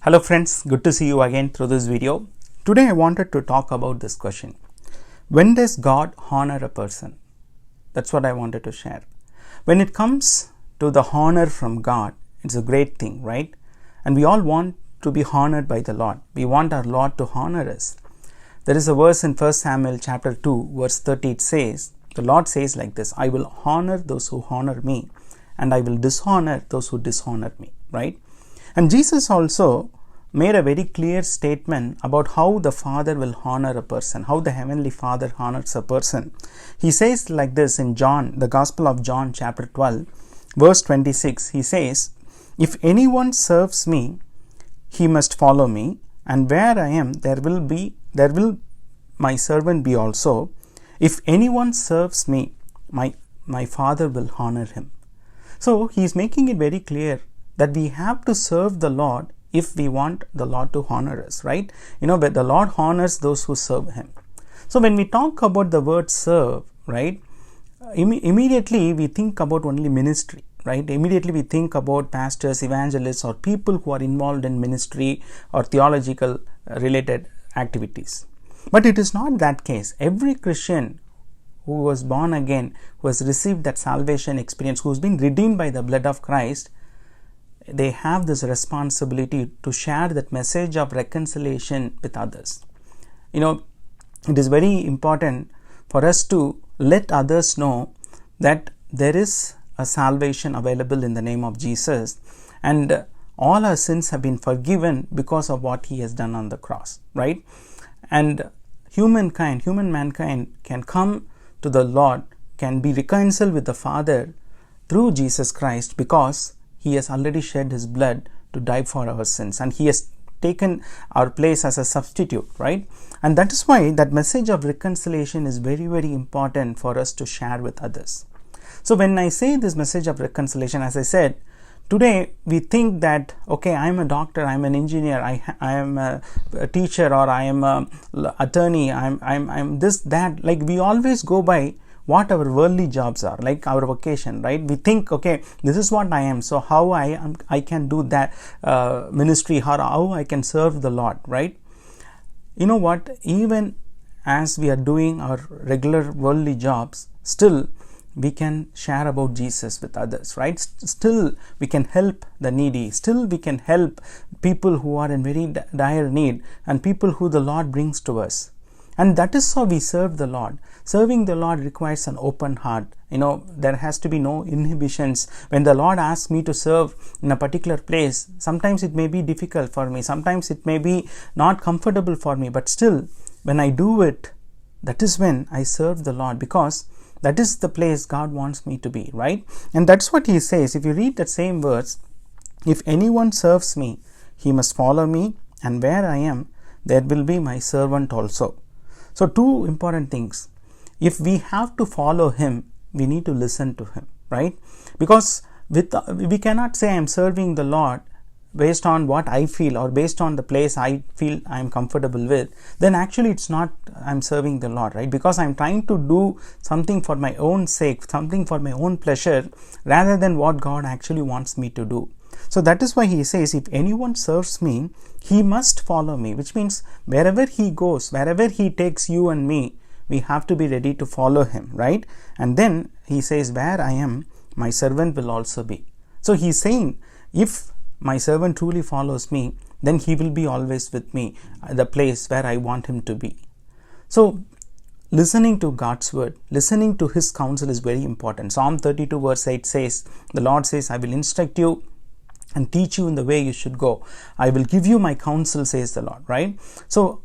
Hello friends, good to see you again through this video. Today I wanted to talk about this question. When does God honor a person? That's what I wanted to share. When it comes to the honor from God, it's a great thing, right? And we all want to be honored by the Lord. We want our Lord to honor us. There is a verse in 1 Samuel chapter 2 verse 30. It says, the Lord says like this, I will honor those who honor me and I will dishonor those who dishonor me, right? And Jesus also made a very clear statement about how the Father will honor a person, how the Heavenly Father honors a person. He says like this in John, the Gospel of John chapter 12, verse 26. He says, if anyone serves me, he must follow me, and where I am, there will my servant be also. If anyone serves me, my Father will honor him. So he is making it very clear that we have to serve the Lord if we want the Lord to honor us, right? But the Lord honors those who serve him. So when we talk about the word serve, right, immediately we think about only ministry, right? Immediately we think about pastors, evangelists, or people who are involved in ministry or theological related activities. But it is not that case. Every Christian who was born again, who has received that salvation experience, who has been redeemed by the blood of Christ, they have this responsibility to share that message of reconciliation with others. It is very important for us to let others know that there is a salvation available in the name of Jesus, and all our sins have been forgiven because of what he has done on the cross, right? And human mankind can come to the Lord, can be reconciled with the Father through Jesus Christ, because he has already shed his blood to die for our sins, and he has taken our place as a substitute, right? And that is why that message of reconciliation is very, very important for us to share with others. So when I say this message of reconciliation, as I said, today we think that, okay, I am a doctor, I am an engineer, I am a teacher, or I am an attorney, I'm this, that. Like, we always go by what our worldly jobs are, like our vocation, right? We think, okay, this is what I am, so how I can do that ministry, how I can serve the Lord, right? You know what? Even as we are doing our regular worldly jobs, still we can share about Jesus with others, right? Still we can help the needy. Still we can help people who are in very dire need, and people who the Lord brings to us. And that is how we serve the Lord. Serving the Lord requires an open heart. There has to be no inhibitions. When the Lord asks me to serve in a particular place, sometimes it may be difficult for me. Sometimes it may be not comfortable for me. But still, when I do it, that is when I serve the Lord, because that is the place God wants me to be, right? And that's what he says. If you read that same verse, if anyone serves me, he must follow me, and where I am, there will be my servant also. So two important things. If we have to follow him, we need to listen to him, right? Because we cannot say I am serving the Lord based on what I feel, or based on the place I feel I am comfortable with. Then actually it's not I'm serving the Lord, right? Because I'm trying to do something for my own sake, something for my own pleasure, rather than what God actually wants me to do. So that is why he says, if anyone serves me, he must follow me, which means wherever he goes, wherever he takes you and me, we have to be ready to follow him, right? And then he says, where I am, my servant will also be. So he's saying, if my servant truly follows me, then he will be always with me, the place where I want him to be. So listening to God's word, listening to his counsel is very important. Psalm 32 verse 8 says, the Lord says, I will instruct you and teach you in the way you should go. I will give you my counsel, says the Lord, right? So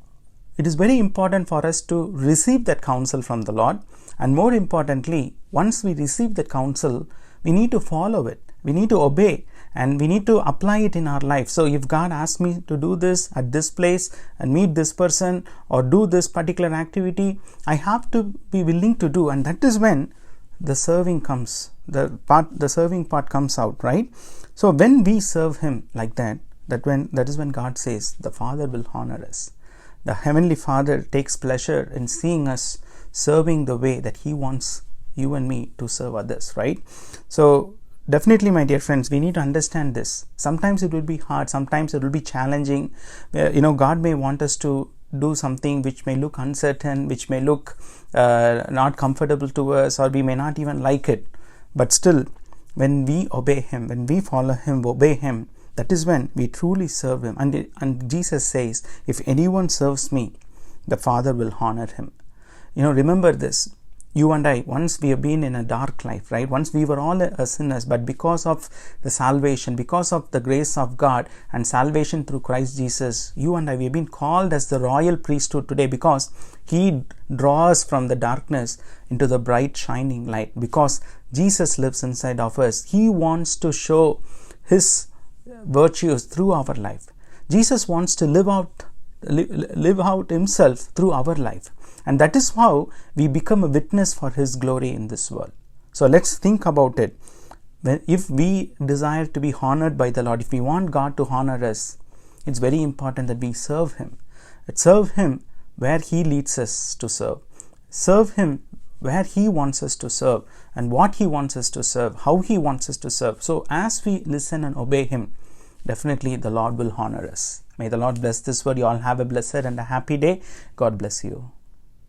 it is very important for us to receive that counsel from the Lord. And more importantly, once we receive that counsel, we need to follow it. We need to obey, and we need to apply it in our life. So if God asks me to do this at this place and meet this person or do this particular activity, I have to be willing to do. And that is when the serving comes, the serving part comes out, right? So when we serve him like that is when God says the Father will honor us. The Heavenly Father takes pleasure in seeing us serving the way that he wants you and me to serve others, right? So definitely, my dear friends, we need to understand this. Sometimes it will be hard, sometimes it will be challenging. God may want us to do something which may look uncertain, which may look not comfortable to us, or we may not even like it. But still, when we obey Him, when we follow Him, obey Him, that is when we truly serve Him. And Jesus says, if anyone serves me, the Father will honor him. Remember this. You and I, once we have been in a dark life, right? Once we were all sinners, but because of the salvation, because of the grace of God and salvation through Christ Jesus, you and I, we have been called as the royal priesthood today, because He draws from the darkness into the bright shining light. Because Jesus lives inside of us, He wants to show His virtues through our life. Jesus wants to live out Himself through our life. And that is how we become a witness for His glory in this world. So let's think about it. If we desire to be honored by the Lord, if we want God to honor us, it's very important that we serve Him. Serve Him where He leads us to serve. Serve Him where He wants us to serve, and what He wants us to serve, how He wants us to serve. So as we listen and obey Him, definitely the Lord will honor us. May the Lord bless this word. You all have a blessed and a happy day. God bless you.